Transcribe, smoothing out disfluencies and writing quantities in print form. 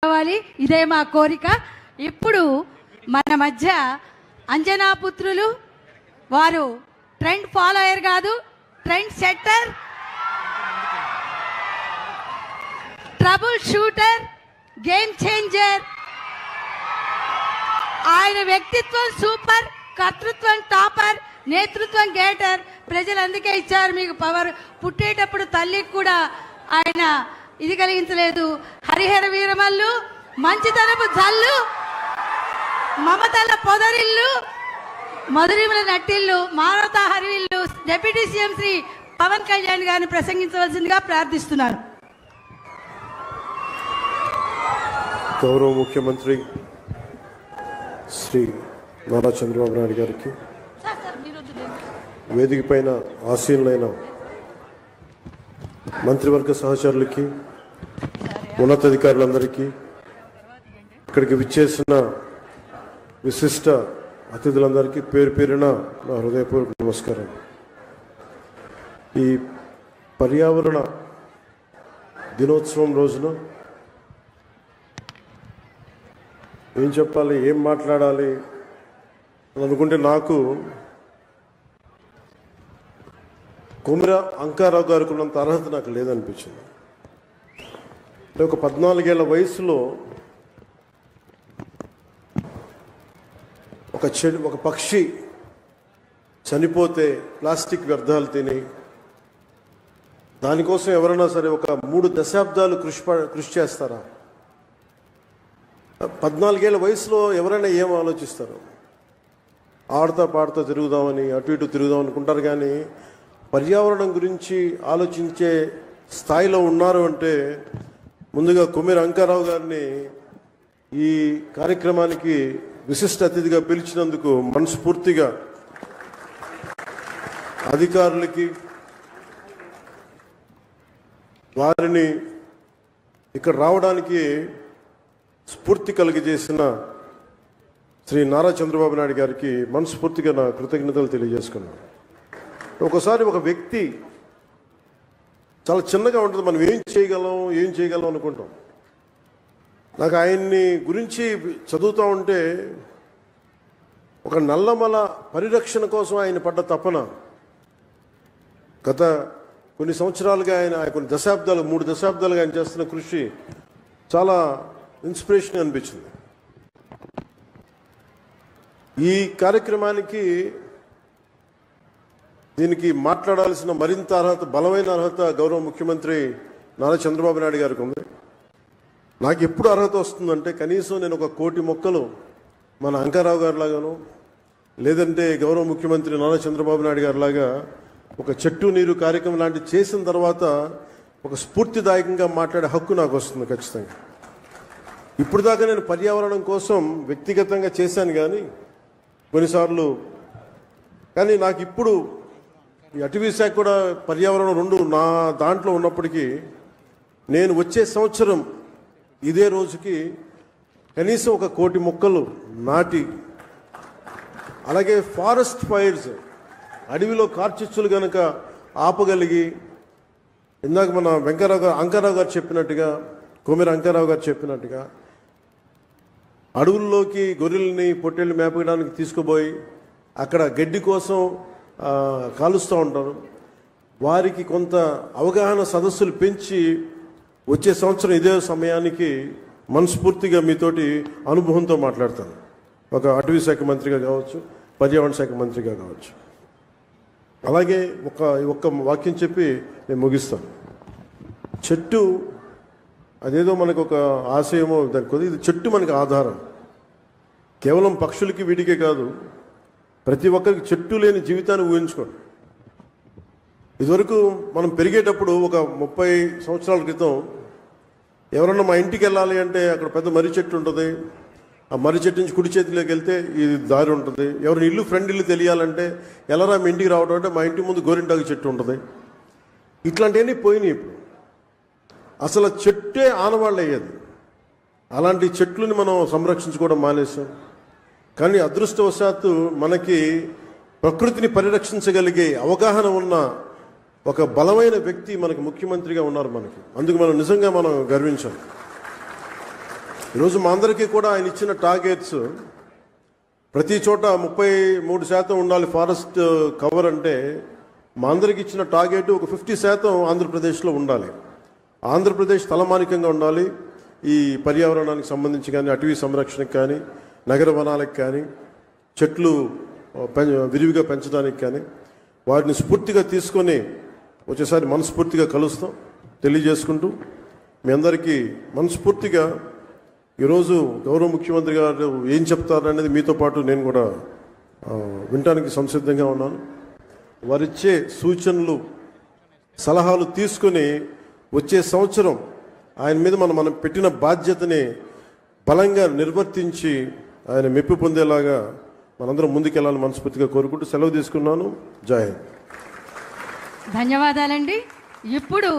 కావాలి, ఇదే మా కోరిక. ఇప్పుడు మన మధ్య అంజనా పుత్రులు వారు ట్రెండ్ ఫాలోయర్ కాదు, trend setter, trouble shooter, game changer. ఆయన వ్యక్తిత్వం సూపర్, కర్తృత్వం టాపర్, నేతృత్వం గేటర్. ప్రజలు అందుకే ఇచ్చారు మీకు పవర్. పుట్టేటప్పుడు తల్లికి కూడా ఆయన ఇది కలిగించలేదు. హరిహర వీరమల్లు, మంచితనపు జల్లు, మమతల పొదరిల్లు, మధురిమల నట్టిల్లు, మానవతా హరివిల్లు డిప్యూటీ సీఎం శ్రీ పవన్ కళ్యాణ్ గారిని ప్రసంగించవలసిందిగా ప్రార్థిస్తున్నారు. గౌరవ ముఖ్యమంత్రి శ్రీ నారా చంద్రబాబు నాయుడు గారికి, వేదిక పైన ఆసీనులైన మంత్రివర్గ సహచరులకి, ఉన్నతాధికారులందరికీ, ఇక్కడికి విచ్చేసిన విశిష్ట అతిథులందరికీ పేరు పేరున నా హృదయపూర్వక నమస్కారం. ఈ పర్యావరణ దినోత్సవం రోజున ఏం చెప్పాలి, ఏం మాట్లాడాలి అని అనుకుంటే నాకు కొమిర అంకారావు గారికి ఉన్నంత అర్హత నాకు లేదనిపించింది. అంటే ఒక 14 ఏళ్ల వయసులో ఒక పక్షి చనిపోతే ప్లాస్టిక్ వ్యర్థాలు తిని దానికోసం ఎవరైనా సరే ఒక 3 దశాబ్దాలు కృషి చేస్తారా? 14 ఏళ్ల వయసులో ఎవరైనా ఏం ఆలోచిస్తారు? ఆడుతా పాడుతా తిరుగుదామని, అటు ఇటు తిరుగుదాం అనుకుంటారు. కానీ పర్యావరణం గురించి ఆలోచించే స్థాయిలో ఉన్నారు అంటే ముందుగా కొమిర అంకారావు గారిని ఈ కార్యక్రమానికి విశిష్ట అతిథిగా పిలిచినందుకు మనస్ఫూర్తిగా అధికారులకి, వారిని ఇక్కడ రావడానికి స్ఫూర్తి కలిగజేసిన శ్రీ నారా చంద్రబాబు నాయుడు గారికి మనస్ఫూర్తిగా నా కృతజ్ఞతలు తెలియజేసుకున్నాను. ఒకసారి ఒక వ్యక్తి చాలా చిన్నగా ఉంటుంది, మనం ఏం చేయగలం అనుకుంటాం. నాకు ఆయన్ని గురించి చదువుతూ ఉంటే ఒక నల్లమల పరిరక్షణ కోసం ఆయన పడ్డ తపన, గత కొన్ని సంవత్సరాలుగా ఆయన కొన్ని దశాబ్దాలు 3 దశాబ్దాలుగా ఆయన చేస్తున్న కృషి చాలా ఇన్స్పిరేషన్ అనిపించింది. ఈ కార్యక్రమానికి దీనికి మాట్లాడాల్సిన మరింత అర్హత, బలమైన అర్హత గౌరవ ముఖ్యమంత్రి నారా చంద్రబాబు నాయుడు గారికి ఉంది. నాకు ఎప్పుడు అర్హత వస్తుందంటే కనీసం నేను ఒక 1 కోటి మొక్కలు మన అంకారావు గారి లాగాను, లేదంటే గౌరవ ముఖ్యమంత్రి నారా చంద్రబాబు నాయుడు గారి లాగా ఒక చెట్టు నీరు కార్యక్రమం లాంటివి చేసిన తర్వాత ఒక స్ఫూర్తిదాయకంగా మాట్లాడే హక్కు నాకు వస్తుంది ఖచ్చితంగా. ఇప్పుడు దాకా నేను పర్యావరణం కోసం వ్యక్తిగతంగా చేశాను కానీ కొన్నిసార్లు, కానీ నాకు ఇప్పుడు ఈ అటవీ శాఖ కూడా పర్యావరణం 2 నా దాంట్లో ఉన్నప్పటికీ నేను వచ్చే సంవత్సరం ఇదే రోజుకి కనీసం ఒక 1 కోటి మొక్కలు నాటి, అలాగే ఫారెస్ట్ ఫైర్స్, అడవిలో కార్చిచ్చులు కనుక ఆపగలిగి, ఇందాక మన అంకారావు గారు చెప్పినట్టుగా, కొమిర అంకారావు గారు చెప్పినట్టుగా అడవుల్లోకి గొర్రెల్ని పొట్టేళ్ళు మేపడానికి తీసుకుపోయి అక్కడ గడ్డి కోసం కాలుస్తూ ఉంటారు. వారికి కొంత అవగాహన సదస్సులు పెంచి వచ్చే సంవత్సరం ఇదే సమయానికి మనస్ఫూర్తిగా మీతోటి అనుభవంతో మాట్లాడతాను. ఒక అటవీ శాఖ మంత్రిగా కావచ్చు, పర్యావరణ శాఖ మంత్రిగా కావచ్చు. అలాగే ఒక్క వాక్యం చెప్పి నేను ముగిస్తాను. చెట్టు అదేదో మనకు ఒక ఆశయమో దానికి కొద్ది, ఇది చెట్టు మనకి ఆధారం. కేవలం పక్షులకి వీటికే కాదు, ప్రతి ఒక్కరికి చెట్టు లేని జీవితాన్ని ఊహించుకోండి. ఇదివరకు మనం పెరిగేటప్పుడు ఒక 30 సంవత్సరాల క్రితం ఎవరన్నా మా ఇంటికి వెళ్ళాలి అంటే అక్కడ పెద్ద మర్రి చెట్టు ఉంటుంది. ఆ మర్రి చెట్టు నుంచి కుడి చేతిలోకి వెళ్తే ఇది దారి ఉంటుంది. ఎవరిని ఇల్లు ఫ్రెండ్ ఇల్లు తెలియాలంటే ఎలారా మీ ఇంటికి రావడం అంటే మా ఇంటి ముందు గోరింటాకు చెట్టు ఉంటుంది. ఇట్లాంటివన్నీ పోయినాయి. ఇప్పుడు అసలు చెట్టే ఆనవాళ్ళు అయ్యేది. అలాంటి చెట్లని మనం సంరక్షించుకోవడం మానేసాం. కానీ అదృష్టవశాత్తు మనకి ప్రకృతిని పరిరక్షించగలిగే అవగాహన ఉన్న ఒక బలమైన వ్యక్తి మనకు ముఖ్యమంత్రిగా ఉన్నారు మనకి. అందుకు మనం నిజంగా గర్వించాలి. ఈరోజు మా అందరికీ కూడా ఆయన ఇచ్చిన టార్గెట్స్ ప్రతి చోట 33% ఉండాలి ఫారెస్ట్ కవర్ అంటే మా అందరికి ఇచ్చిన టార్గెట్ ఒక 50% ఆంధ్రప్రదేశ్లో ఉండాలి. ఆంధ్రప్రదేశ్ తలమానికంగా ఉండాలి. ఈ పర్యావరణానికి సంబంధించి కానీ, అటవీ సంరక్షణకు కానీ, నగర వనాలకు కానీ, చెట్లు విరివిగా పెంచడానికి కానీ వాటిని స్ఫూర్తిగా తీసుకొని వచ్చేసారి మనస్ఫూర్తిగా కలుస్తాం తెలియజేసుకుంటూ మీ అందరికీ మనస్ఫూర్తిగా ఈరోజు గౌరవ ముఖ్యమంత్రి గారు ఏం చెప్తారనేది మీతో పాటు నేను కూడా వినటానికి సంసిద్ధంగా ఉన్నాను. వారిచ్చే సూచనలు సలహాలు తీసుకొని వచ్చే సంవత్సరం ఆయన మీద మనం పెట్టిన బాధ్యతని బలంగా నిర్వర్తించి ఆయన మెప్పు పొందేలాగా మనందరం ముందుకెళ్ళాలని మనస్ఫూర్తిగా కోరుకుంటూ సెలవు తీసుకున్నాను. జై హింద్. ధన్యవాదాలండి. ఇప్పుడు